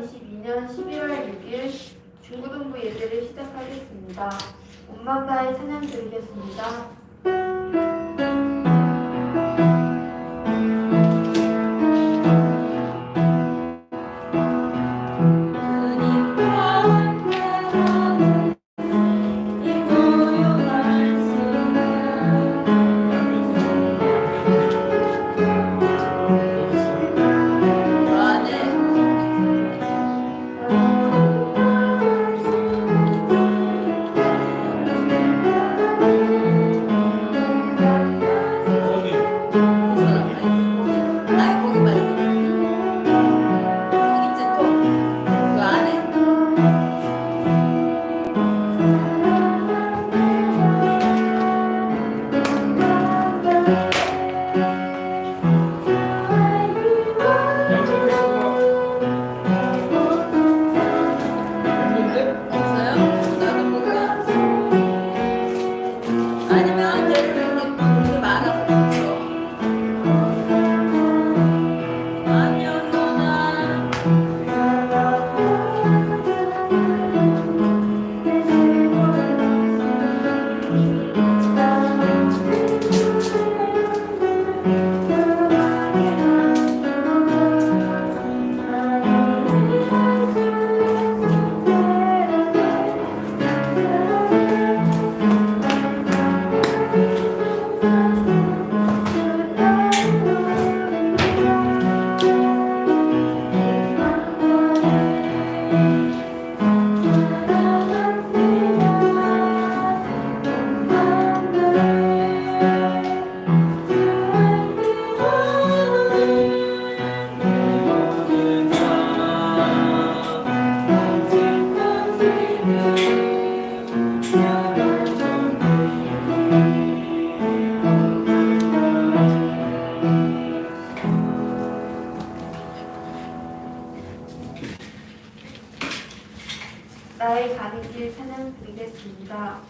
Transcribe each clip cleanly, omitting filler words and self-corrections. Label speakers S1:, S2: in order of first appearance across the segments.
S1: 2022년 11월 6일 중고등부 예배를 시작하겠습니다. 온 마음 다해 찬양 드리겠습니다. 나의 가는 길 찬양 드리겠습니다.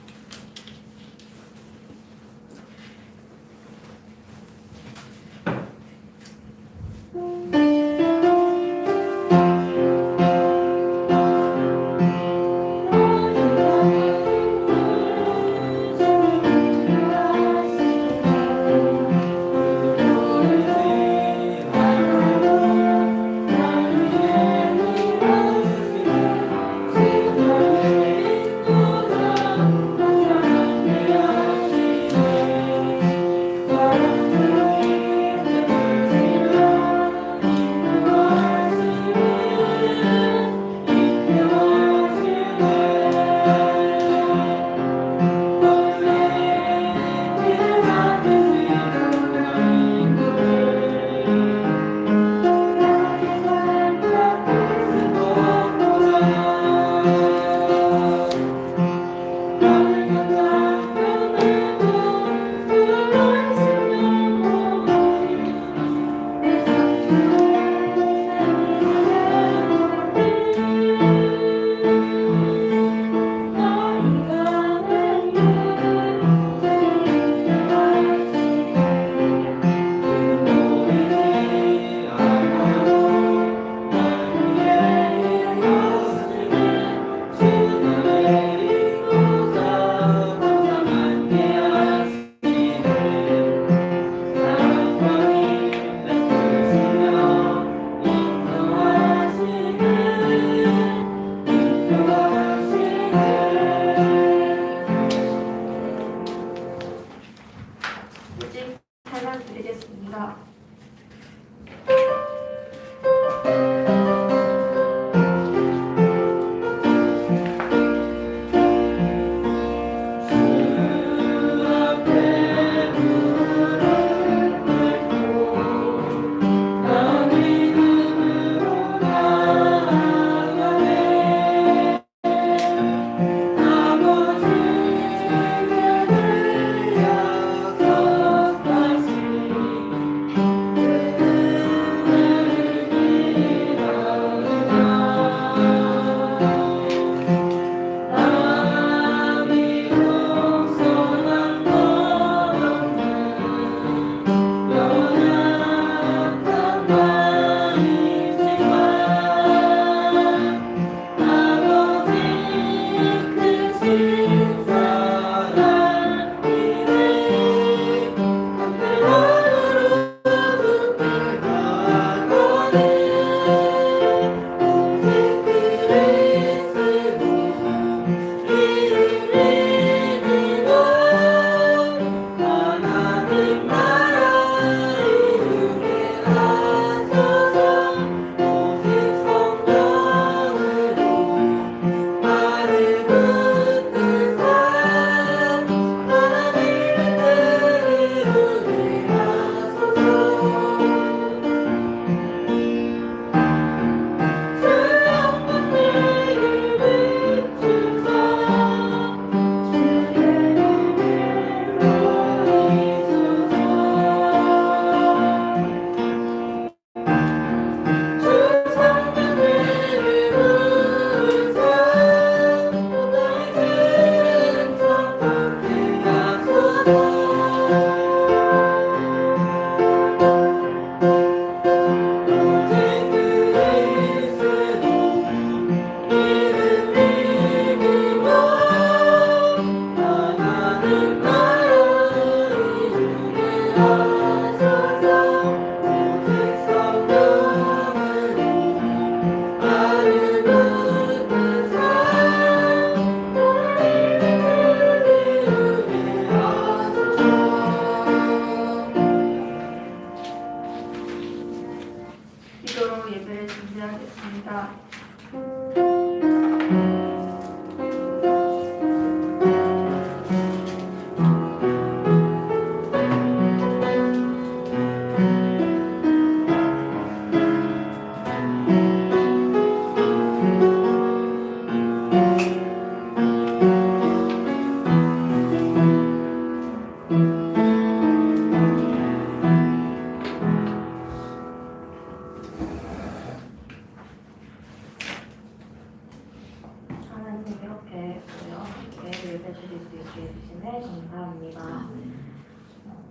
S1: 하나님 이렇게 함께 예배드릴 수 있게 해주시네 감사합니다.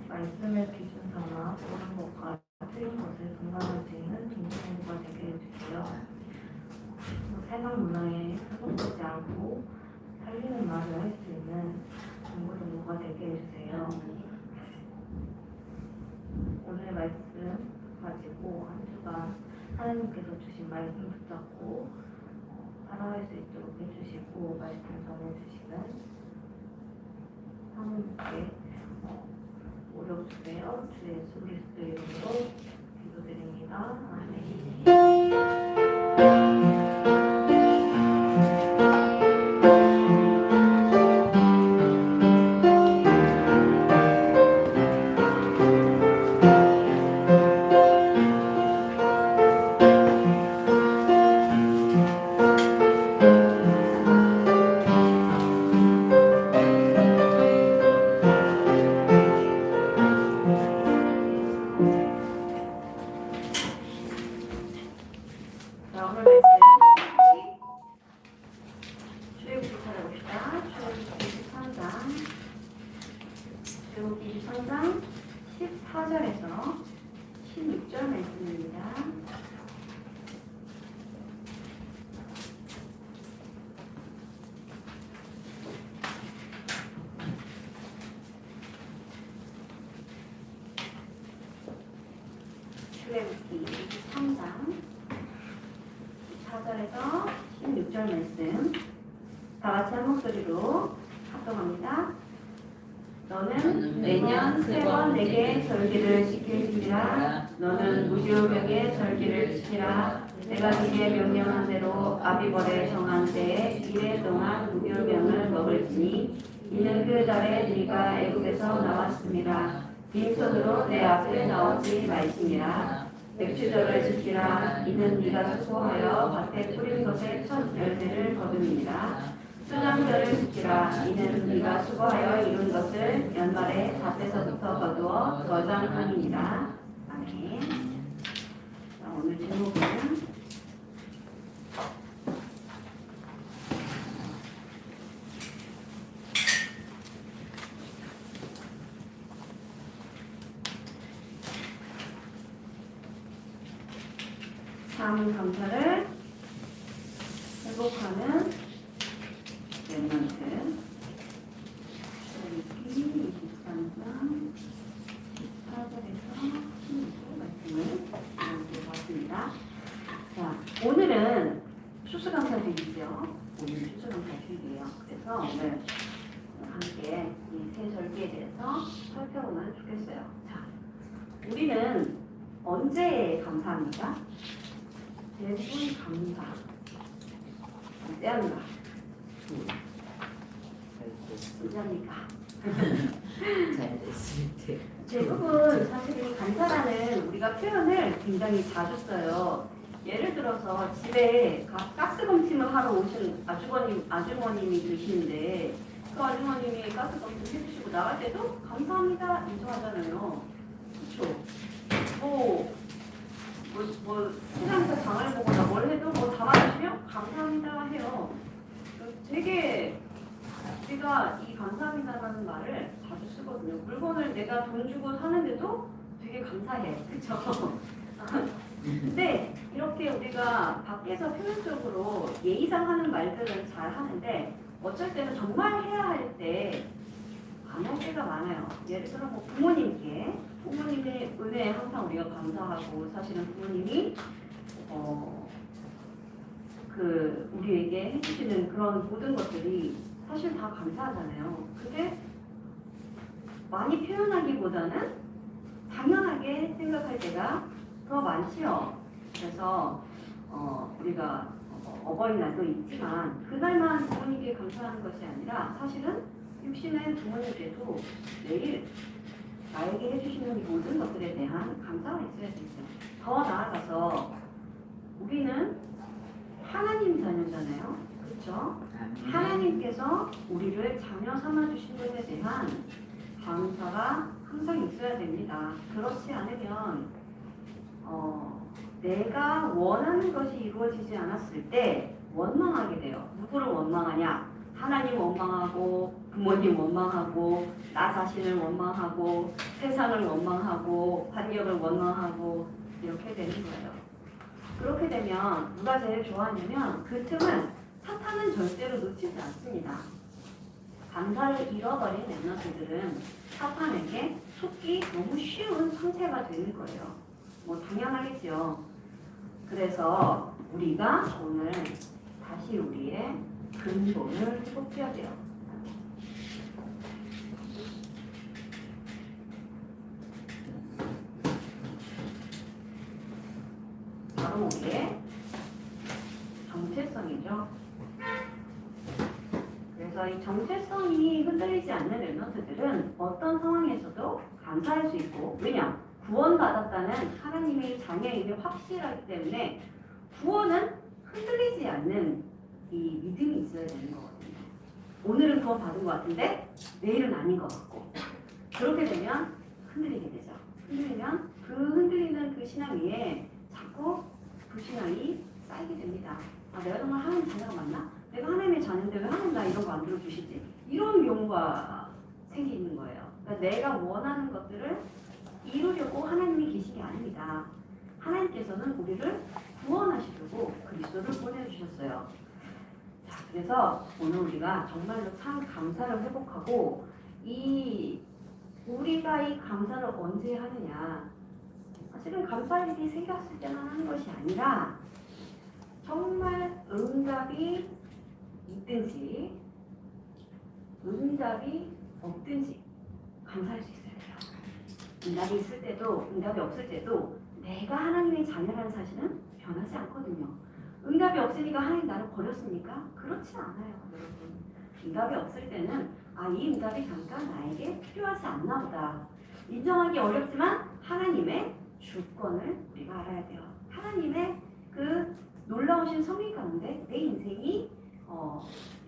S1: 말씀을 기준 삼아 옳은 것과 틀린 것을 분간할 수 있는 정보가 되게 해주세요. 세상 문화에 소속되지 않고 살리는 말을 할 수 있는 정보가 되게 해주세요. 오늘 말씀 가지고 한 주간 하나님께서 주신 말씀 붙잡고 살아갈 수 있도록 해주시고 말씀 전해주시는 하나님께 오력 주세요. 주 예수 그리스도 이름으로 기도드립니다. 아멘. 자, 오늘 말씀 출애굽기 찾아봅시다. 출애굽기 23장 14절에서 16절 말씀입니다. 출애굽기 23장 4절에서 16절 말씀 다 같이 한 목소리로 합동합니다. 너는 매년 3번 내게 절기를 지킬지니라. 너는 무교병의 절기를 지키라. 내가 네게 명령한 대로 아비벌에 정한 때에 1해 동안 무교병을 먹을지니 이는 그 달에 네가 애굽에서 나왔음이라. 빈손으로 내 앞에 나오지 말지니라. 맥주절을 지키라. 이는 네가 수고하여 밭에 뿌린 것의 첫 열매를 거둠이니라. 수장절을 지키라. 이는 네가 수고하여 이룬 것을 연말에 밭에서부터 거두어 저장함이니라. 아멘. 자, 오늘 제목은 삶은 감사를 회복하는 랩런트. 출애굽기 23장 14절에서 16절 말씀을 이렇게 봤습니다. 자, 오늘은 추수감사주일이죠. 오늘 추수감사주일이에요. 그래서 오늘 함께 이 세 절기에 대해서 살펴보면 좋겠어요. 자, 우리는 언제 감사합니까? 대부분 감사. 언제합니까? 언제합니까?
S2: 잘 됐을 때.
S1: 대부분 사실 이 감사라는 우리가 표현을 굉장히 자주 써요. 예를 들어서 집에 가스검침을 하러 오신 아주머님이 계시는데 그 아주머님이 가스검침 해주시고 나갈 때도 감사합니다 인사하잖아요. 그렇죠? 세상에서 장을 보거나 뭘 해도 뭐 담아주시면 감사합니다 해요. 되게 우리가 이 감사합니다라는 말을 자주 쓰거든요. 물건을 내가 돈 주고 사는데도 되게 감사해. 그쵸? 근데 이렇게 우리가 밖에서 표면적으로 예의상 하는 말들은 잘 하는데 어쩔 때는 정말 해야 할 때 안 할 때가 많아요. 예를 들어 뭐 부모님의 은혜에 항상 우리가 감사하고 사실은 부모님이 우리에게 해주시는 그런 모든 것들이 사실 다 감사하잖아요. 근데 많이 표현하기보다는 당연하게 생각할 때가 더 많지요. 그래서 우리가 어버이날도 있지만 그날만 부모님께 감사하는 것이 아니라 사실은 육신의 부모님께도 매일 나에게 해주시는 모든 것들에 대한 감사가 있어야 되죠. 더 나아가서 우리는 하나님 자녀잖아요. 그렇죠? 하나님께서 우리를 자녀 삼아주신 것에 대한 감사가 항상 있어야 됩니다. 그렇지 않으면 내가 원하는 것이 이루어지지 않았을 때 원망하게 돼요. 누구를 원망하냐? 하나님 원망하고 부모님 원망하고 나 자신을 원망하고 세상을 원망하고 환경을 원망하고 이렇게 되는 거예요. 그렇게 되면 누가 제일 좋아하냐면 그 틈은 사탄은 절대로 놓치지 않습니다. 감사를 잃어버린 랩런트들은 사탄에게 속기 너무 쉬운 상태가 되는 거예요. 뭐 당연하겠죠. 그래서 우리가 오늘 다시 우리의 근본을 회복해야 돼요. 바로 우리의 정체성이죠. 그래서 이 정체성이 흔들리지 않는 랩런트들은 어떤 상황에서도 감사할 수 있고, 왜냐? 구원받았다는 하나님의 자녀임이 확실하기 때문에 구원은 흔들리지 않는 이 믿음이 있어야 되는 거거든요. 오늘은 구원 받은 것 같은데 내일은 아닌 것 같고, 그렇게 되면 흔들리게 되죠. 흔들리면 그 흔들리는 그 신앙 위에 자꾸 불신앙이 쌓이게 됩니다. 아, 내가 정말 하나님 자녀가 맞나? 내가 하나님의 자녀인데 왜 하나님 나 이런 거 안 들어주시지? 이런 경우가 생기는 거예요. 그러니까 내가 원하는 것들을 이루려고 하나님이 계신 게 아닙니다. 하나님께서는 우리를 구원하시려고 그리스도를 보내주셨어요. 자, 그래서 오늘 우리가 정말로 참 감사를 회복하고 우리가 이 감사를 언제 하느냐? 사실은 감사할 일이 생겼을 때만 하는 것이 아니라 정말 응답이 있든지 응답이 없든지 감사할 수 있어야 돼요. 응답이 있을 때도 응답이 없을 때도 내가 하나님의 자녀라는 사실은 변하지 않거든요. 응답이 없으니까 하나님 나를 버렸습니까? 그렇지 않아요, 여러분. 응답이 없을 때는 이 응답이 잠깐 나에게 필요하지 않나 보다. 인정하기 어렵지만 하나님의 주권을 우리가 알아야 돼요. 하나님의 그 놀라우신 섭리 가운데 내 인생이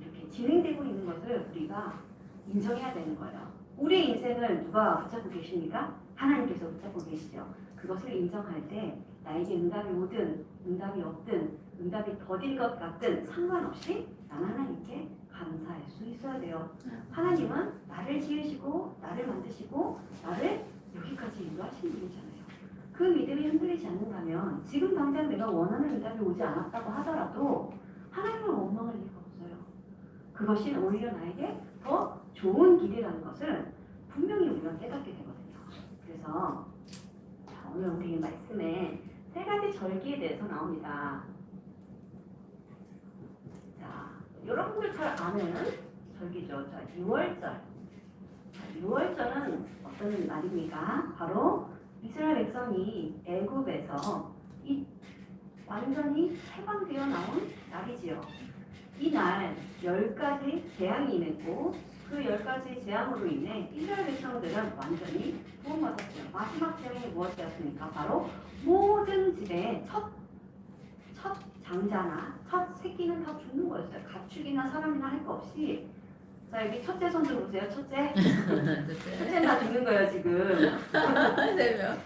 S1: 이렇게 진행되고 있는 것을 우리가 인정해야 되는 거예요. 우리의 인생을 누가 붙잡고 계십니까? 하나님께서 붙잡고 계시죠. 그것을 인정할 때 나에게 응답이 오든 응답이 없든 응답이 더딘 것 같든 상관없이 나는 하나님께 감사할 수 있어야 돼요. 하나님은 나를 지으시고 나를 만드시고 나를 여기까지 인도하신 분이잖아요. 그 믿음이 흔들리지 않는다면 지금 당장 내가 원하는 응답이 오지 않았다고 하더라도 하나님을 원망할 이유가 없어요. 그것이 오히려 나에게 더 좋은 길이라는 것을 분명히 우리가 깨닫게 되거든요. 그래서 오늘 우리 말씀에 3가지 절기에 대해서 나옵니다. 자, 여러분들 잘 아는 절기죠. 자, 6월절. 6월절은 어떤 날입니까? 바로 이스라엘 백성이 애굽에서 완전히 해방되어 나온 날이지요. 이날 10가지 재앙이 임했고 그 10가지 재앙으로 인해 이스라엘 백성들은 완전히 구원받았어요. 마지막 재앙이 무엇이었습니까? 바로 모든 집에 첫 장자나 첫 새끼는 다 죽는 거였어요. 가축이나 사람이나 할 거 없이. 자, 여기 첫째 손 들어보세요. 첫째. 첫째는 다 죽는 거예요, 지금.
S2: 4명.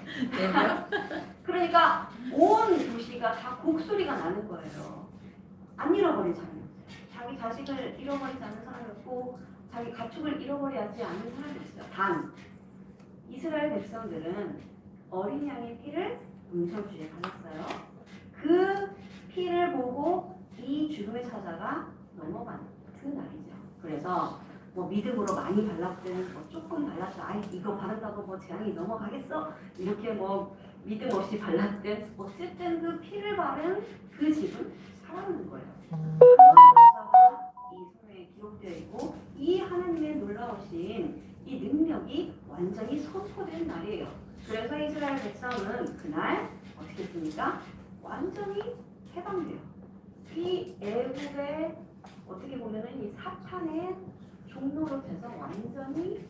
S1: 그러니까 온 도시가 다 곡소리가 나는 거예요. 안 잃어버린 사람이 없어요. 자기 자식을 잃어버리지 않는 사람이 없고 자기 가축을 잃어버리지 않는 사람이 없어요. 단 이스라엘 백성들은 어린 양의 피를 문설주에 발랐어요. 그 피를 보고 이 죽음의 사자가 넘어간 그 날이죠. 그래서 뭐 믿음으로 많이 발랐든 뭐 조금 발랐든 이거 바른다고 뭐 재앙이 넘어가겠어? 이렇게 뭐 믿음 없이 발랐든 어쨌든 그 피를 바른 그 집은 살아있는 거예요. 그런 역사가 이 성에 기록되어 있고 이 하나님의 놀라우신 이 능력이 완전히 선포된 날이에요. 그래서 이스라엘 백성은 그날 어떻게 했습니까? 완전히 해방돼요. 이 애국의 어떻게 보면은 이 사탄의 종로로 돼서 완전히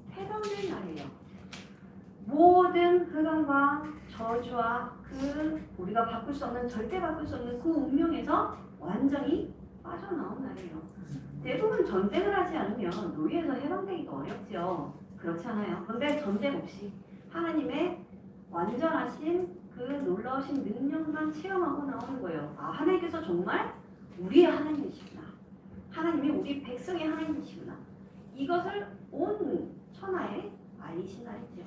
S1: 폐렴된 날이에요. 모든 흑암과 저주와 그 우리가 바꿀 수 없는 절대 바꿀 수 없는 그 운명에서 완전히 빠져나온 날이에요. 대부분 전쟁을 하지 않으면 노예에서 해방되기가 어렵죠. 그렇지 않아요. 그런데 전쟁 없이 하나님의 완전하신 그 놀라우신 능력만 체험하고 나오는 거예요. 아, 하나님께서 정말 우리의 하나님이시구나. 하나님이 우리 백성의 하나님이시구나. 이것을 온 천하에 알리신 날이죠.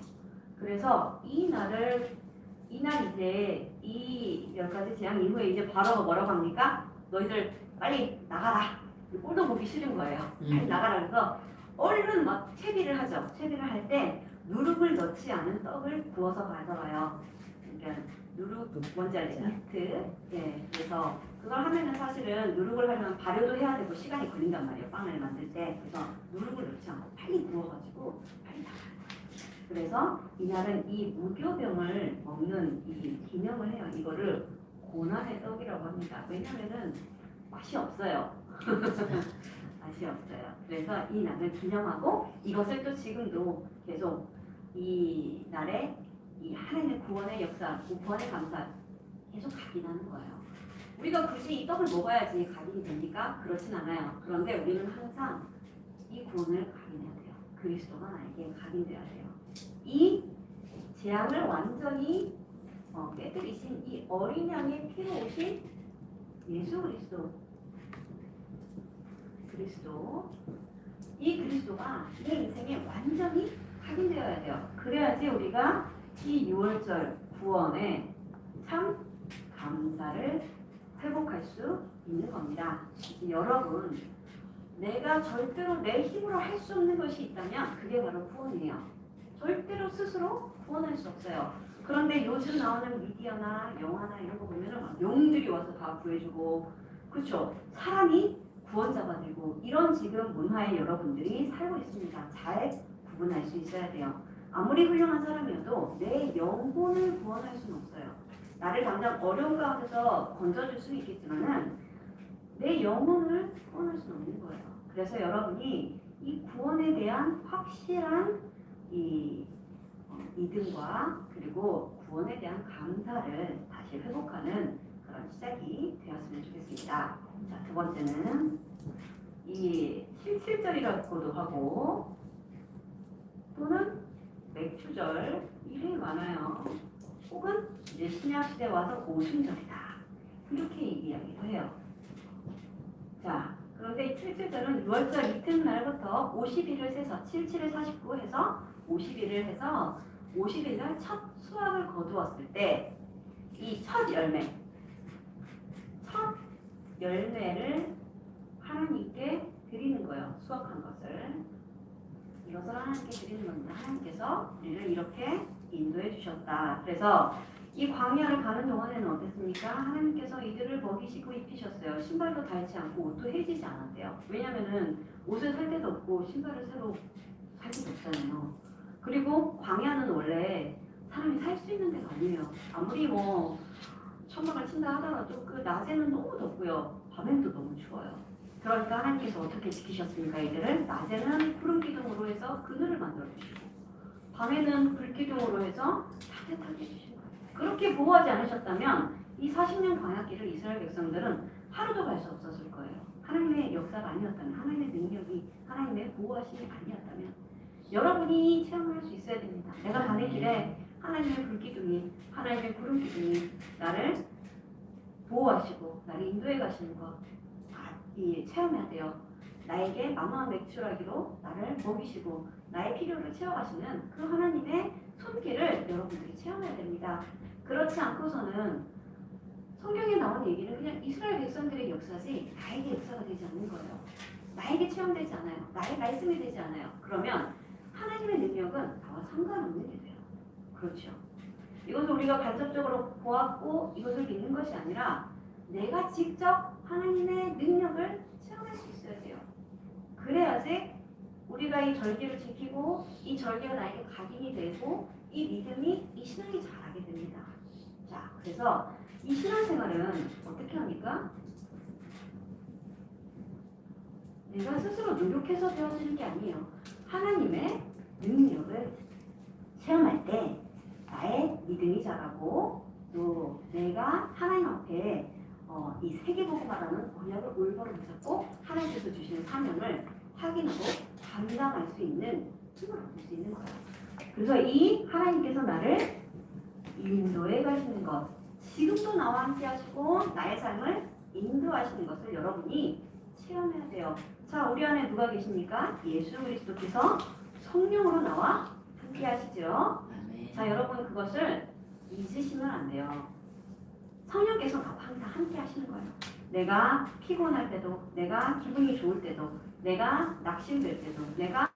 S1: 그래서 이 날 이제 이 10가지 재앙 이후에 이제 바로 뭐라고 합니까? 너희들 빨리 나가라. 꼴도 보기 싫은 거예요. 빨리 나가라. 그래서 얼른 막 채비를 하죠. 채비를 할 때 누룩을 넣지 않은 떡을 구워서 가져와요. 그러니까 누룩 뭔지 알죠? 히트. 예. 그래서 그걸 하면은 사실은 누룩을 하려면 발효도 해야 되고 시간이 걸린단 말이에요. 빵을 만들 때. 그래서 누룩을 넣지 않고 빨리 구워가지고 빨리 나가요. 그래서 이날은 이 무교병을 먹는 이 기념을 해요. 이거를 고난의 떡이라고 합니다. 왜냐면은 맛이 없어요. 맛이 없어요. 그래서 이 날을 기념하고 이것을 또 지금도 계속 이 날에 이 하나님의 구원의 역사, 구원의 감사 계속 각인하는 거예요. 우리가 굳이 이 떡을 먹어야지 각인이 됩니까? 그렇진 않아요. 그런데 우리는 항상 이 구원을 각인해야 돼요. 그리스도가 나에게 각인돼야 돼요. 이 재앙을 완전히 깨뜨리신 이 어린 양의 피로 오신 예수 그리스도 이 그리스도가 내 인생에 완전히 각인되어야 돼요. 그래야지 우리가 이 6월절 구원에 참 감사를 회복할 수 있는 겁니다. 여러분, 내가 절대로 내 힘으로 할 수 없는 것이 있다면 그게 바로 구원이에요. 절대로 스스로 구원할 수 없어요. 그런데 요즘 나오는 미디어나 영화나 이런 거 보면은 막 용들이 와서 다 구해주고, 그렇죠? 사람이 구원자가 되고 이런 지금 문화에 여러분들이 살고 있습니다. 잘 구분할 수 있어야 돼요. 아무리 훌륭한 사람이어도 내 영혼을 구원할 수는 없어요. 나를 당장 어려운 가운데서 건져줄 수는 있겠지만은 내 영혼을 구원할 수는 없는 거예요. 그래서 여러분이 이 구원에 대한 확실한 이 믿음과 그리고 구원에 대한 감사를 다시 회복하는 그런 시작이 되었으면 좋겠습니다. 자, 두 번째는 이 77절이라고도 하고 또는 맥주절 이름이 많아요. 혹은 이제 신약시대 와서 오순절이다. 이렇게 이야기도 해요. 자, 그런데 이 77절은 6월절 이튿날부터 50일을 세서 77에 49 해서 50일을 해서 50일날 첫 수확을 거두었을 때 이 첫 열매를 하나님께 드리는 거예요. 수확한 것을. 이것을 하나님께 드리는 겁니다. 하나님께서 우리를 이렇게 인도해 주셨다. 그래서 이 광야를 가는 동안에는 어땠습니까? 하나님께서 이들을 먹이시고 입히셨어요. 신발도 닳지 않고 옷도 해지지 않았대요. 왜냐면은 옷을 살 데도 없고 신발을 새로 살 데도 없잖아요. 그리고 광야는 원래 사람이 살 수 있는 데가 아니에요. 아무리 뭐 천막을 친다 하더라도 그 낮에는 너무 덥고요. 밤에는 또 너무 추워요. 그러니까 하나님께서 어떻게 지키셨습니까? 이들을 낮에는 푸른 기둥으로 해서 그늘을 만들어 주시고 밤에는 불기둥으로 해서 따뜻하게 해주신 거예요. 그렇게 보호하지 않으셨다면 이 40년 광야길을 이스라엘 백성들은 하루도 갈 수 없었을 거예요. 하나님의 역사가 아니었다면, 하나님의 능력이, 하나님의 보호하심이 아니었다면 여러분이 체험할 수 있어야 됩니다. 내가 가는 길에 하나님의 불기둥이, 하나님의 구름 기둥이 나를 보호하시고 나를 인도해 가시는 것 체험해야 돼요. 나에게 만왕 맥주라기로 나를 먹이시고 나의 필요를 채워가시는 그 하나님의 손길을 여러분들이 체험해야 됩니다. 그렇지 않고서는 성경에 나온 얘기는 그냥 이스라엘 백성들의 역사지 나에게 역사가 되지 않는 거예요. 나에게 체험되지 않아요. 나의 말씀이 되지 않아요. 그러면 하나님의 능력은 나와 상관없는 게 돼요. 그렇죠. 이것을 우리가 간접적으로 보았고 이것을 믿는 것이 아니라 내가 직접 하나님의 능력을 체험할 수 있어야 돼요. 그래야지 우리가 이 절기를 지키고 이 절기가 나에게 각인이 되고 이 믿음이 이 신앙이 자라게 됩니다. 자, 그래서 이 신앙생활은 어떻게 합니까? 내가 스스로 노력해서 되어지는 게 아니에요. 하나님의 능력을 체험할 때 나의 믿음이 자라고 또 내가 하나님 앞에 이 세계복음화라는 언약을 올바로 붙잡고 하나님께서 주시는 사명을 확인하고 감당할 수 있는 힘을 얻을 수 있는 거예요. 그래서 이 하나님께서 나를 인도해 가시는 것, 지금도 나와 함께 하시고 나의 삶을 인도하시는 것을 여러분이 체험해야 돼요. 자, 우리 안에 누가 계십니까? 예수 그리스도께서 성령으로 나와 함께 하시죠.
S2: 아멘.
S1: 자, 여러분 그것을 잊으시면 안 돼요. 성령께서 나와 항상 함께 하시는 거예요. 내가 피곤할 때도, 내가 기분이 좋을 때도, 내가 낙심될 때도, 내가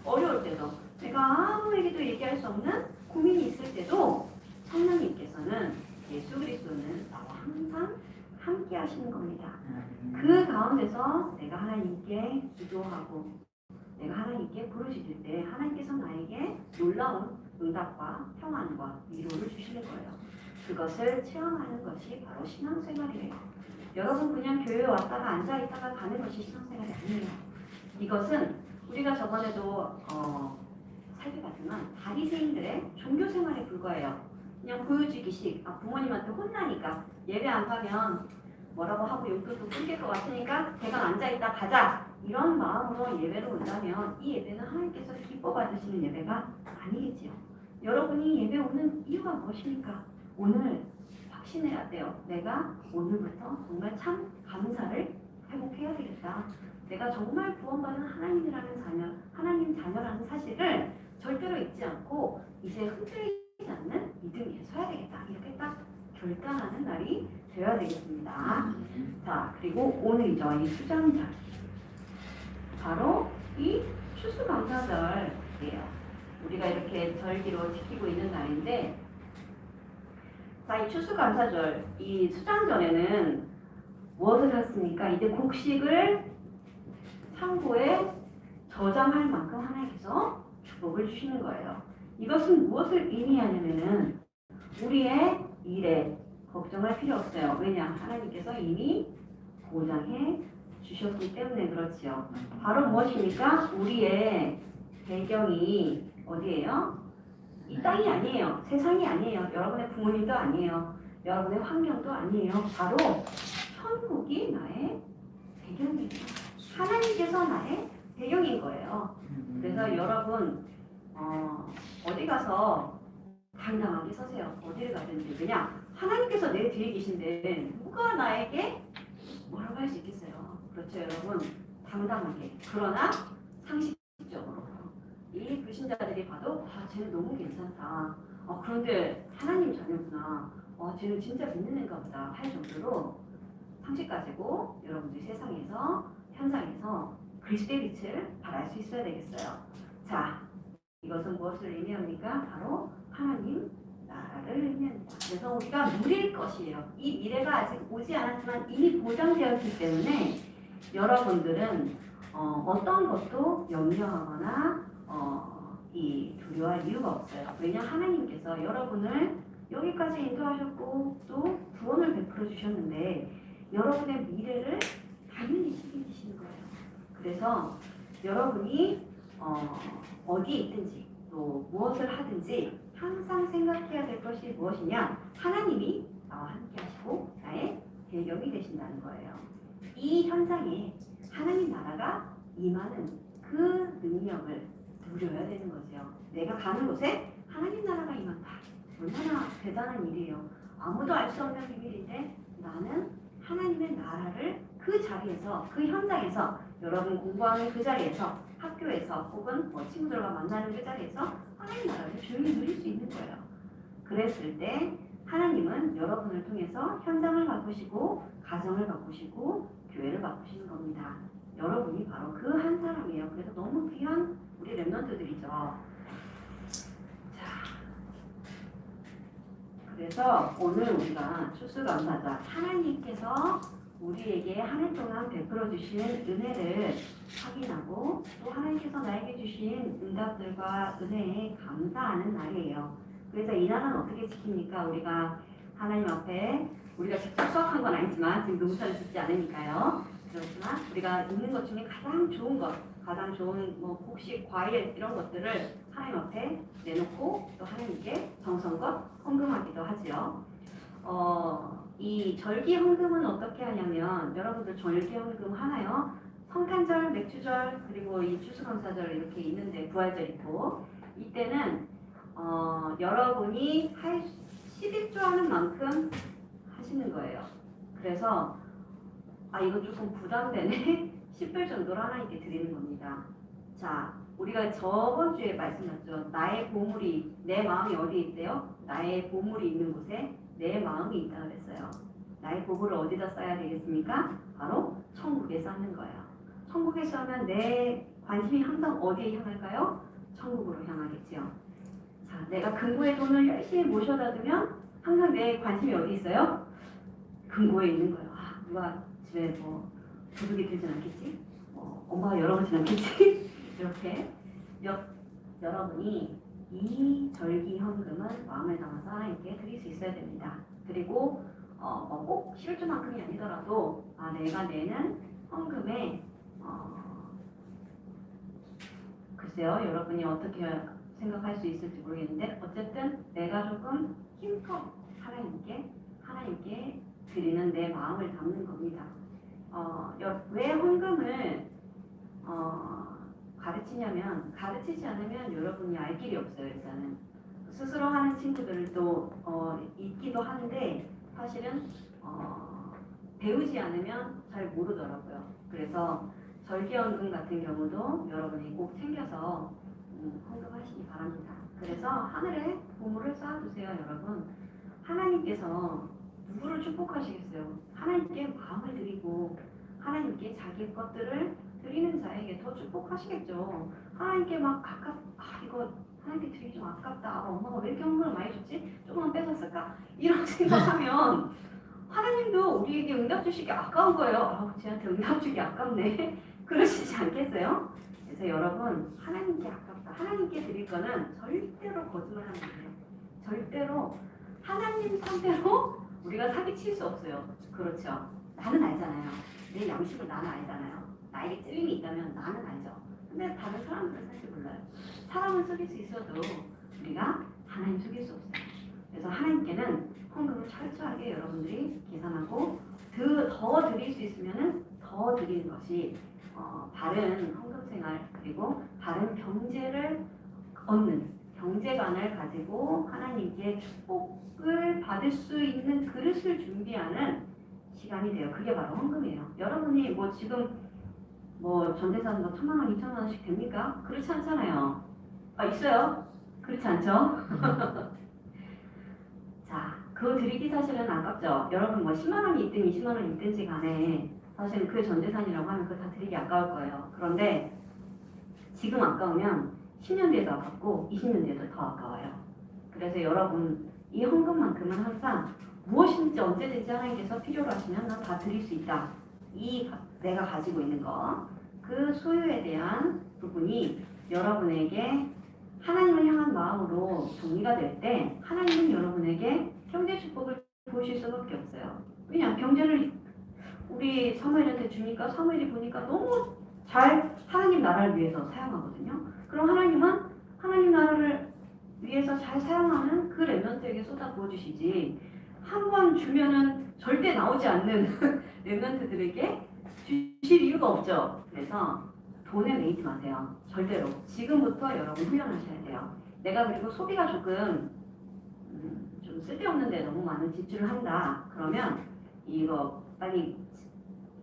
S1: 어려울 때도, 내가 아무에게도 얘기할 수 없는 고민이 있을 때도 성령님께서는 예수 그리스도는 나와 항상 함께 하시는 겁니다. 그 가운데서 내가 하나님께 기도하고 내가 하나님께 부르짖을 때 하나님께서 나에게 놀라운 응답과 평안과 위로를 주시는 거예요. 그것을 체험하는 것이 바로 신앙생활이에요. 여러분 그냥 교회에 왔다가 앉아있다가 가는 것이 신앙생활이 아니에요. 이것은 우리가 저번에도 살펴봤지만 바리새인들의 종교생활에 불과해요. 그냥 보여주기식, 부모님한테 혼나니까 예배 안 가면 뭐라고 하고 용돈도 끊길 것 같으니까 대강 앉아있다 가자 이런 마음으로 예배를 온다면 이 예배는 하나님께서 기뻐 받으시는 예배가 아니겠지요. 여러분이 예배 오는 이유가 무엇입니까? 오늘 확신해야 돼요. 내가 오늘부터 정말 참 감사를 회복해야 되겠다. 내가 정말 구원받은 하나님이라는 자녀, 하나님 자녀라는 사실을 절대로 잊지 않고 이제 흔들리지 않는 믿음 위에 서야 되겠다. 이렇게 딱 결단하는 날이 되어야 되겠습니다. 자, 그리고 오늘이죠. 이 수장절. 바로 이 추수감사절이에요. 우리가 이렇게 절기로 지키고 있는 날인데, 자, 이 추수감사절, 이 수장절에는 무엇을 했습니까? 이제 곡식을 창고에 저장할 만큼 하나님께서 축복을 주시는 거예요. 이것은 무엇을 의미하냐면은 우리의 일에 걱정할 필요 없어요. 왜냐? 하나님께서 이미 보장해 주셨기 때문에 그렇지요. 바로 무엇입니까? 우리의 배경이 어디예요? 이 땅이 아니에요. 세상이 아니에요. 여러분의 부모님도 아니에요. 여러분의 환경도 아니에요. 바로 천국이 나의 배경이에요. 하나님께서 나의 배경인 거예요. 그래서 여러분 어디 가서 당당하게 서세요. 어디를 가든지. 왜냐? 하나님께서 내 뒤에 계신데 누가 나에게 뭐라고 할 수 있겠어요. 그렇죠 여러분. 당당하게. 그러나 상식적으로 이 불신자들이 봐도 쟤는 너무 괜찮다. 그런데 하나님 자녀구나. 쟤는 진짜 믿는 애인가 보다 할 정도로 상식 가지고 여러분들이 세상에서 현장에서 그리스도의 빛을 발할 수 있어야 되겠어요. 자, 이것은 무엇을 의미합니까? 바로 하나님 나라를 의미합니다. 그래서 우리가 누릴 것이에요. 이 미래가 아직 오지 않았지만 이미 보장되었기 때문에 여러분들은 어떤 것도 염려하거나 이 두려워할 이유가 없어요. 왜냐 하나님께서 여러분을 여기까지 인도하셨고 또 구원을 베풀어 주셨는데 여러분의 미래를 당연히 책임지시는 거예요. 그래서 여러분이 어디에 있든지 또 무엇을 하든지 항상 생각해야 될 것이 무엇이냐? 하나님이 나와 함께 하시고 나의 배경이 되신다는 거예요. 이 현장에 하나님 나라가 임하는 그 능력을 누려야 되는 거죠. 내가 가는 곳에 하나님 나라가 임한다. 얼마나 대단한 일이에요. 아무도 알 수 없는 비밀인데 나는 하나님의 나라를 그 자리에서, 그 현장에서, 여러분 공부하는 그 자리에서, 학교에서 혹은 친구들과 만나는 그 자리에서 하나님 나라를 조용히 누릴 수 있는 거예요. 그랬을 때 하나님은 여러분을 통해서 현장을 바꾸시고 가정을 바꾸시고 교회를 바꾸시는 겁니다. 여러분이 바로 그 한 사람이에요. 그래서 너무 귀한 우리 렘넌트들이죠. 자, 그래서 오늘 우리가 추수감사절 하나님께서 우리에게 한 해 동안 베풀어 주신 은혜를 확인하고 또 하나님께서 나에게 주신 응답들과 은혜에 감사하는 날이에요. 그래서 이 날은 어떻게 지킵니까? 우리가 하나님 앞에 우리가 직접 수확한 건 아니지만 지금 농사를 짓지 않으니까요. 그렇지만 우리가 있는 것 중에 가장 좋은 것, 가장 좋은 뭐 곡식, 과일 이런 것들을 하나님 앞에 내놓고 또 하나님께 정성껏 헌금하기도 하지요. 이 절기 헌금은 어떻게 하냐면 여러분들 절기 헌금 하나요? 성탄절, 맥주절 그리고 이 추수감사절 이렇게 있는데 부활절 있고 이때는 여러분이 할 11조 하는 만큼 하시는 거예요. 그래서 이거 조금 부담되네. 10불 정도로 하나님께 드리는 겁니다. 자, 우리가 저번 주에 말씀드렸죠. 나의 보물이 내 마음이 어디에 있대요? 나의 보물이 있는 곳에 내 마음이 있다 그랬어요. 나의 보물을 어디다 써야 되겠습니까? 바로 천국에 쌓는 거예요. 천국에서 하면 내 관심이 항상 어디에 향할까요? 천국으로 향하겠죠. 자, 내가 금고에 돈을 열심히 모셔다 두면 항상 내 관심이 어디 있어요? 금고에 있는 거예요. 누가 집에 뭐 도둑이 들진 않겠지? 엄마가 열어보진 않겠지? 이렇게 여러분이 이 절기 헌금은 마음을 담아서 하나님께 드릴 수 있어야 됩니다. 그리고 꼭 11조만큼이 아니더라도 내가 내는 헌금에 글쎄요, 여러분이 어떻게 생각할 수 있을지 모르겠는데 어쨌든 내가 조금 힘껏 하나님께 드리는 내 마음을 담는 겁니다. 왜 헌금을 가르치지 않으면 여러분이 알 길이 없어요. 일단은 스스로 하는 친구들도 있기도 한데 사실은 배우지 않으면 잘 모르더라고요. 그래서 절기헌금 같은 경우도 여러분이 꼭 챙겨서 헌금하시기 바랍니다. 그래서 하늘에 보물을 쌓아두세요. 여러분, 하나님께서 누구를 축복하시겠어요? 하나님께 마음을 드리고 하나님께 자기 것들을 드리는 자에게 더 축복하시겠죠. 하나님께 막 이거 하나님께 드리기 좀 아깝다. 엄마가 왜 이렇게 헌금을 많이 줬지? 조금만 뺏었을까? 이런 생각하면 하나님도 우리에게 응답 주시기 아까운 거예요. 쟤한테 응답 주기 아깝네. 그러시지 않겠어요? 그래서 여러분, 하나님께 아깝다. 하나님께 드릴 거는 절대로 거짓말하면 안 돼요. 절대로 하나님 상대로 우리가 사기칠 수 없어요. 그렇죠? 나는 알잖아요. 내 양심을 나는 알잖아요. 나에게 찔림이 있다면 나는 알죠. 근데 다른 사람들은 사실 몰라요. 사람은 속일 수 있어도 우리가 하나님 속일 수 없어요. 그래서 하나님께는 헌금을 철저하게 여러분들이 계산하고 더 드릴 수 있으면 더 드리는 것이 바른 헌금 생활 그리고 바른 경제를 얻는 경제관을 가지고 하나님께 축복을 받을 수 있는 그릇을 준비하는 시간이 돼요. 그게 바로 헌금이에요. 여러분이 뭐 지금 전재산 1,000만 원, 2,000만 원씩 됩니까? 그렇지 않잖아요. 있어요? 그렇지 않죠? 자, 그거 드리기 사실은 아깝죠. 여러분 10만 원이 있든 20만 원이 있든지 간에 사실 그 전재산이라고 하면 그거 다 드리기 아까울 거예요. 그런데 지금 아까우면 10년 뒤에도 아깝고 20년 뒤에도 더 아까워요. 그래서 여러분 이 헌금만큼은 항상 무엇인지 언제든지 하나님께서 필요로 하시면 난 다 드릴 수 있다. 내가 가지고 있는 그 소유에 대한 부분이 여러분에게 하나님을 향한 마음으로 정리가 될 때 하나님은 여러분에게 경제 축복을 보실 수밖에 없어요. 왜냐? 경제를 우리 사무엘한테 주니까 사무엘이 보니까 너무 잘 하나님 나라를 위해서 사용하거든요. 그럼 하나님은 하나님 나라를 위해서 잘 사용하는 그 렘넌트에게 쏟아 부어주시지 한 번 주면은 절대 나오지 않는 렘넌트들에게 주실 이유가 없죠. 그래서 돈에 매이지 마세요. 절대로. 지금부터 여러분 훈련하셔야 돼요. 내가 그리고 소비가 조금 좀 쓸데없는데 너무 많은 지출을 한다. 그러면 이거 빨리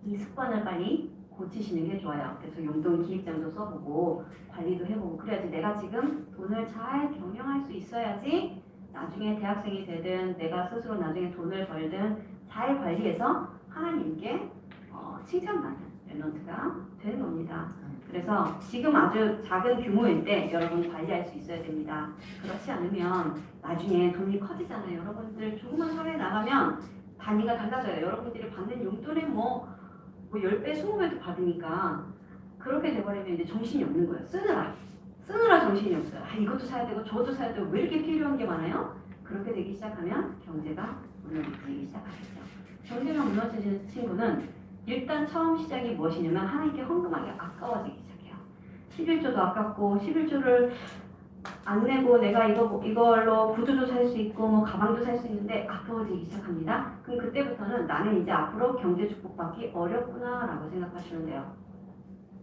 S1: 이 습관을 빨리 고치시는 게 좋아요. 그래서 용돈 기입장도 써보고 관리도 해보고 그래야지 내가 지금 돈을 잘 경영할 수 있어야지 나중에 대학생이 되든 내가 스스로 나중에 돈을 벌든 잘 관리해서 하나님께 칭찬받는 렘넌트가 되는 겁니다. 그래서 지금 아주 작은 규모일 때 여러분 관리할 수 있어야 됩니다. 그렇지 않으면 나중에 돈이 커지잖아요. 여러분들 조그만 사회에 나가면 단위가 달라져요. 여러분들이 받는 용돈에 10배, 20배도 받으니까 그렇게 돼버리면 이제 정신이 없는 거예요. 쓰느라 정신이 없어요. 이것도 사야 되고 저것도 사야 되고 왜 이렇게 필요한 게 많아요? 그렇게 되기 시작하면 경제가 무너지기 시작하겠죠. 경제가 무너지는 친구는 일단 처음 시작이 무엇이냐면 하나님께 헌금하기 아까워지기 시작해요. 11조도 아깝고 11조를 안 내고 내가 이걸로 구두도 살 수 있고 뭐 가방도 살 수 있는데 아까워지기 시작합니다. 그럼 그때부터는 나는 이제 앞으로 경제 축복받기 어렵구나라고 생각하시면 돼요.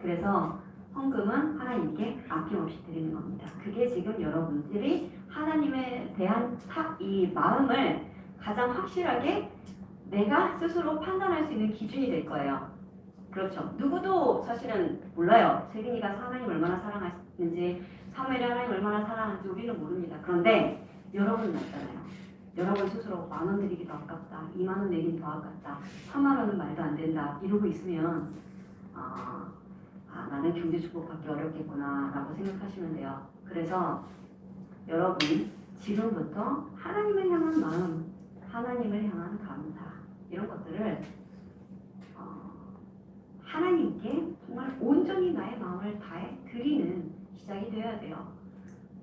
S1: 그래서 헌금은 하나님께 아낌없이 드리는 겁니다. 그게 지금 여러분들이 하나님에 대한 이 마음을 가장 확실하게 내가 스스로 판단할 수 있는 기준이 될 거예요. 그렇죠. 누구도 사실은 몰라요. 세빈이가 하나님 얼마나 사랑하시는지, 사무엘이 하나님 얼마나 사랑하는지 우리는 모릅니다. 그런데 여러분은 알잖아요. 여러분 스스로 10,000원 드리기도 아깝다. 20,000원 내긴 더 아깝다. 30,000원은 말도 안 된다. 이러고 있으면 나는 경제 축복받기 어렵겠구나 라고 생각하시면 돼요. 그래서 여러분 지금부터 하나님을 향한 마음, 하나님을 향한 감사 이런 것들을 하나님께 정말 온전히 나의 마음을 다해 드리는 시작이 되어야 돼요.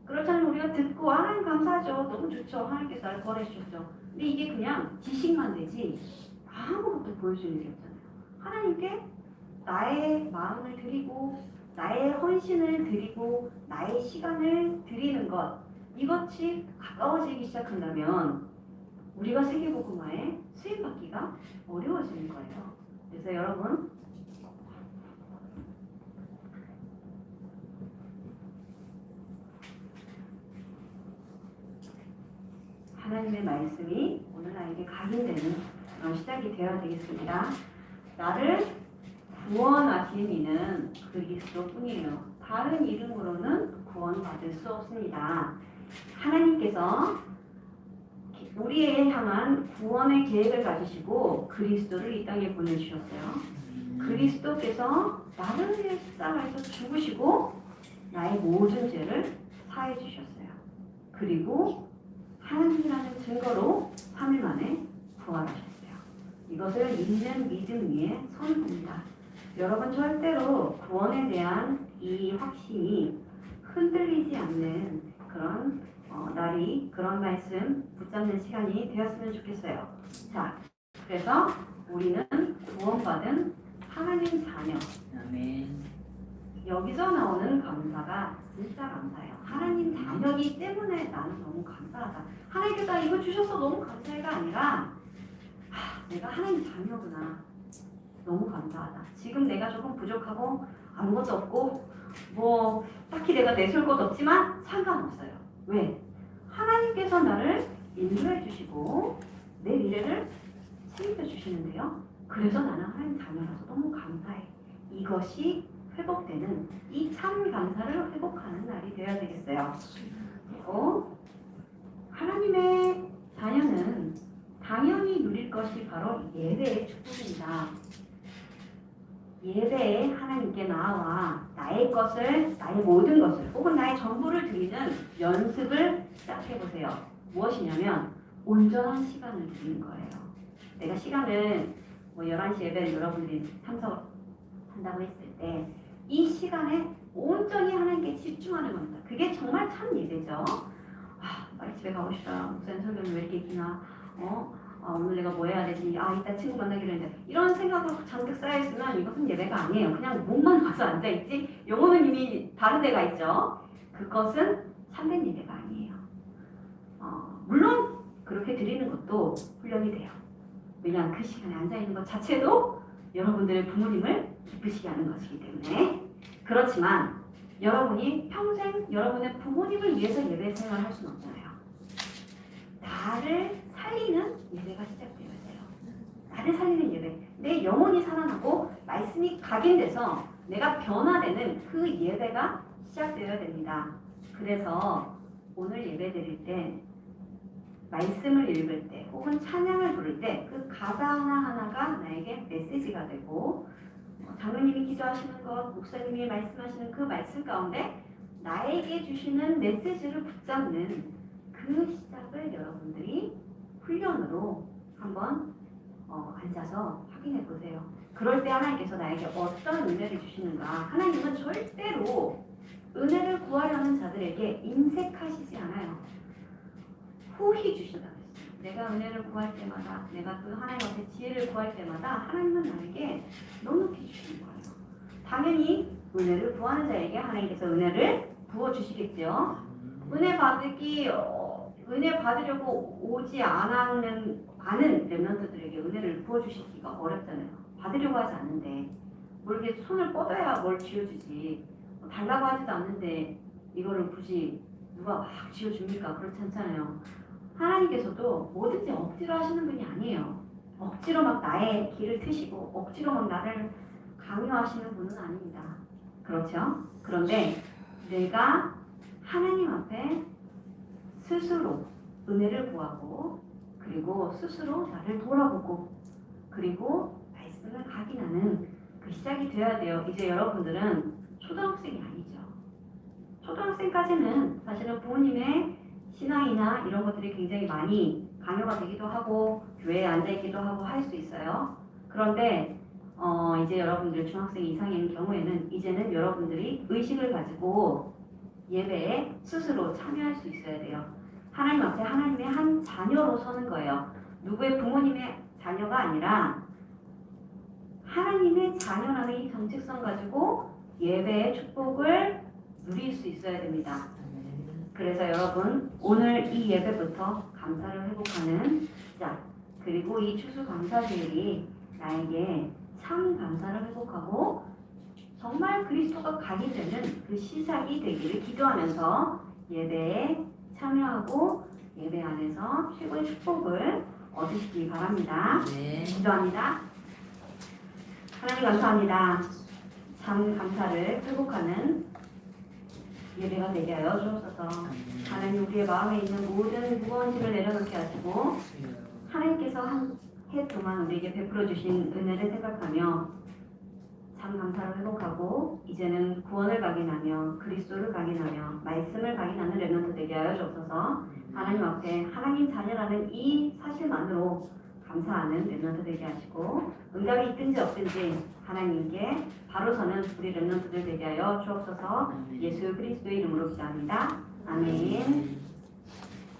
S1: 그렇다면 우리가 듣고 하나님 감사하죠. 너무 좋죠. 하나님께서 나를 구원해 주셨죠. 근데 이게 그냥 지식만 되지 아무것도 보여주는 게 없잖아요. 하나님께 나의 마음을 드리고 나의 헌신을 드리고 나의 시간을 드리는 것 이것이 가까워지기 시작한다면 우리가 세계복음화에 수임받기가 어려워지는 거예요. 그래서 여러분 하나님의 말씀이 오늘 나에게 각인되는 그런 시작이 되어야 되겠습니다. 나를 구원하신 이는 그리스도뿐이에요. 다른 이름으로는 구원받을 수 없습니다. 하나님께서 우리에 향한 구원의 계획을 가지시고 그리스도를 이 땅에 보내주셨어요. 그리스도께서 나를 위해 십자가에서 죽으시고 나의 모든 죄를 사해 주셨어요. 그리고 하나님이라는 증거로 3일 만에 부활하셨어요. 이것을 믿는 믿음 위에 선입니다. 여러분 절대로 구원에 대한 이 확신이 흔들리지 않는 그런 날이 그런 말씀 붙잡는 시간이 되었으면 좋겠어요. 자, 그래서 우리는 구원받은 하나님 자녀.
S2: 아멘.
S1: 여기서 나오는 감사가 진짜 감사해요. 하나님 자녀이기 때문에 나는 너무 감사하다. 하나님께서 이거 주셔서 너무 감사해가 아니라 내가 하나님 자녀구나. 너무 감사하다. 지금 내가 조금 부족하고 아무것도 없고 뭐 딱히 내가 내세울 것 없지만 상관없어요. 왜? 하나님께서 나를 인도해 주시고 내 미래를 책임져 주시는데요. 그래서 나는 하나님 자녀라서 너무 감사해. 이것이 회복되는 이 참 감사를 회복하는 날이 되어야 되겠어요. 그리고 하나님의 자녀는 당연히 누릴 것이 바로 예배의 축복입니다. 예배에 하나님께 나와 나의 것을, 나의 모든 것을 혹은 나의 전부를 드리는 연습을 시작해보세요. 무엇이냐면 온전한 시간을 드리는 거예요. 내가 시간을 11시 예배를 여러분들이 참석한다고 했을 때 이 시간에 온전히 하나님께 집중하는 겁니다. 그게 정말 참 예배죠. 빨리 집에 가고 싶다. 목사님 설교는 왜 이렇게 기나? 오늘 내가 뭐 해야 되지? 이따 친구 만나기로 했는데 이런 생각으로 잔뜩 쌓여있으면 이것은 예배가 아니에요. 그냥 몸만 가서 앉아있지 영혼은 이미 다른 데가 있죠. 그것은 참된 예배가 아니에요. 물론 그렇게 드리는 것도 훈련이 돼요. 왜냐하면 그 시간에 앉아있는 것 자체도 여러분들의 부모님을 기쁘시게 하는 것이기 때문에. 그렇지만 여러분이 평생 여러분의 부모님을 위해서 예배 생활을 할 수는 없잖아요. 나를 살리는 예배가 시작되어야 돼요. 나를 살리는 예배. 내 영혼이 살아나고 말씀이 각인돼서 내가 변화되는 그 예배가 시작되어야 됩니다. 그래서 오늘 예배 드릴 때 말씀을 읽을 때 혹은 찬양을 부를 때 그 가사 하나하나가 나에게 메시지가 되고 장로님이 기도하시는 것, 목사님이 말씀하시는 그 말씀 가운데 나에게 주시는 메시지를 붙잡는 그 시작을 여러분들이 훈련으로 한번 앉아서 확인해 보세요. 그럴 때 하나님께서 나에게 어떤 은혜를 주시는가. 하나님은 절대로 은혜를 구하려는 자들에게 인색하시지 않아요. 후히 주신다고 했어요. 내가 은혜를 구할 때마다, 내가 그 하나님 앞에 지혜를 구할 때마다 하나님은 나에게 넉넉히 주시는 거예요. 당연히 은혜를 구하는 자에게 하나님께서 은혜를 부어주시겠죠. 은혜 받으려고 오지 않은 렘넌트들에게 은혜를 부어주시기가 어렵잖아요. 받으려고 하지 않는데 뭘 이렇게 손을 뻗어야 뭘 쥐어주지. 달라고 하지도 않는데 이거를 굳이 누가 막 쥐어줍니까? 그렇지 않잖아요. 하나님께서도 뭐든지 억지로 하시는 분이 아니에요. 억지로 막 나의 길을 트시고 억지로 막 나를 강요하시는 분은 아닙니다. 그렇죠? 그런데 내가 하나님 앞에 스스로 은혜를 구하고 그리고 스스로 나를 돌아보고 그리고 말씀을 각인하는 그 시작이 되어야 돼요. 이제 여러분들은 초등학생이 아니죠. 초등학생까지는 사실은 부모님의 신앙이나 이런 것들이 굉장히 많이 강요가 되기도 하고 교회에 앉아있기도 하고 할 수 있어요. 그런데 이제 여러분들 중학생 이상인 경우에는 이제는 여러분들이 의식을 가지고 예배에 스스로 참여할 수 있어야 돼요. 하나님 앞에 하나님의 한 자녀로 서는 거예요. 누구의 부모님의 자녀가 아니라 하나님의 자녀라는 이 정체성 가지고 예배의 축복을 누릴 수 있어야 됩니다. 그래서 여러분 오늘 이 예배부터 감사를 회복하는 시작 그리고 이 추수감사주일이 나에게 참 감사를 회복하고 정말 그리스도가 각인되는 그 시작이 되기를 기도하면서 예배에 참여하고 예배 안에서 최고의 축복을 얻으시기 바랍니다.
S2: 네.
S1: 기도합니다. 하나님 감사합니다. 참 감사를 회복하는 예배가 되게 하여 주옵소서. 하나님 우리의 마음에 있는 모든 무거운 짐을 내려놓게 하시고 하나님께서 한 해 동안 우리에게 베풀어 주신 은혜를 생각하며 참 감사를 회복하고 이제는 구원을 각인하며 그리스도를 각인하며 말씀을 각인하는 렘넌트 되게 하여 주옵소서. 하나님 앞에 하나님 자녀라는 이 사실만으로 감사하는 렘넌트 되게 하시고 응답이 있든지 없든지 하나님께 바로 서는 우리 렘넌트들 되게 하여 주옵소서. 예수 그리스도의 이름으로 기도합니다. 아멘.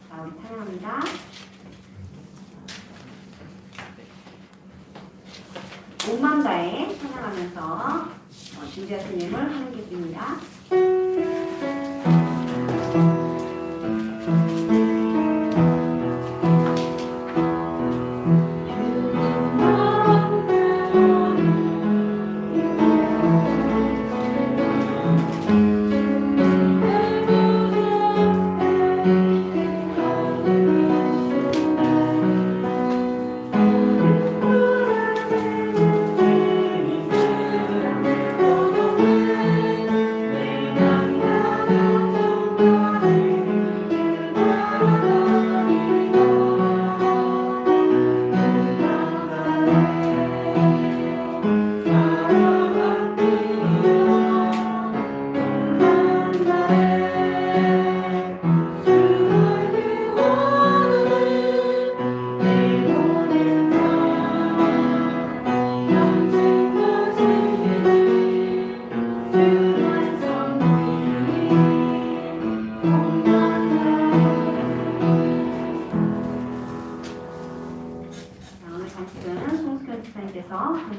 S1: 자, 우리 찬양합니다. 온맘 다해 찬양하면서 준비하신 예물 하나님께 드립니다.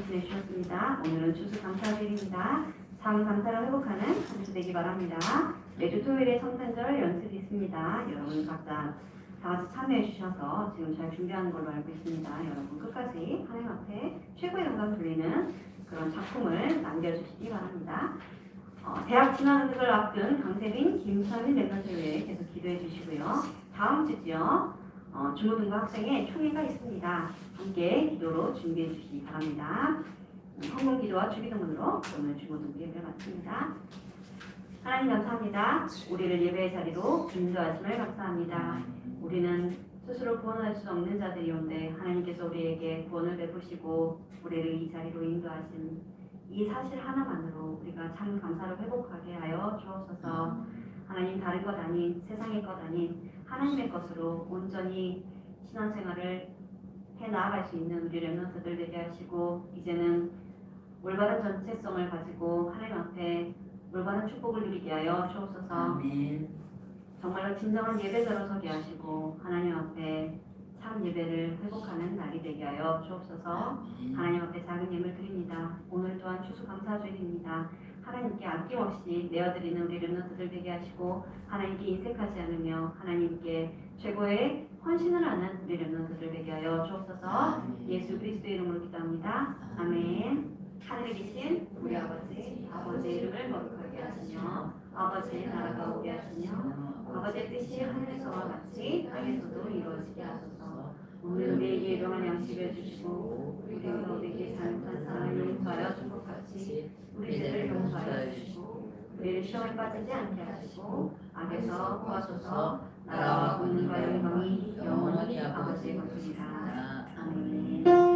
S1: 말씀해 주셨습니다. 오늘은 추수감사주일입니다. 참 감사를 회복하는 한 주 되기 바랍니다. 매주 토요일에 성탄절 연습이 있습니다. 여러분 각자 다 같이 참여해 주셔서 지금 잘 준비하는 걸로 알고 있습니다. 여러분 끝까지 하나님 앞에 최고의 영광 돌리는 그런 작품을 남겨주시기 바랍니다. 대학 진학을 앞둔 강세빈, 김서민 멤버들 위해 계속 기도해 주시고요. 다음 주죠. 중고등부 학생의 총회가 있습니다. 함께 기도로 준비해 주시기 바랍니다. 헌금 기도와 주기도문으로 오늘 중고등부 예배를 마칩니다. 하나님 감사합니다. 우리를 예배의 자리로 인도하심을 감사합니다. 우리는 스스로 구원할 수 없는 자들이온데 하나님께서 우리에게 구원을 베푸시고 우리를 이 자리로 인도하신 이 사실 하나만으로 우리가 참 감사를 회복하게 하여 주옵소서. 하나님 다른 것 아닌 세상의 것 아닌 하나님의 것으로 온전히 신앙생활을 해 나아갈 수 있는 우리 렘넌트들 되게 하시고 이제는 올바른 전체성을 가지고 하나님 앞에 올바른 축복을 누리게 하여 주옵소서.
S2: 아멘.
S1: 정말로 진정한 예배자로 서게 하시고 하나님 앞에 참 참 예배를 회복하는 날이 되게 하여 주옵소서. 하나님 앞에 작은 예물 드립니다. 오늘 또한 추수감사주일입니다. 하나님께 아낌없이 내어드리는 우리 렘넌트들 되게 하시고 하나님께 인색하지 않으며 하나님께 최고의 헌신을 하는 우리 렘넌트들 되게 하여 주옵소서. 예수 그리스도의 이름으로 기도합니다. 아멘. 하늘에 계신 우리 아버지의 이름을 거룩하게 하시며 아버지의 나라가 오게 하시며 아버지의 뜻이 하늘에서와 같이 땅에서도 이루어지게 하소서. 오늘 우리에게 일용할 양식을 주시고 우리가 우리에게 잘못한 사람을 용서하여 준 것 같이 우리 죄를 용서하여 주시고 우리를 시험에 빠지지 않게 하시고 악에서 구하소서. 나라와 권능과 영광이 영원히 아버지의 것이니라. 아멘.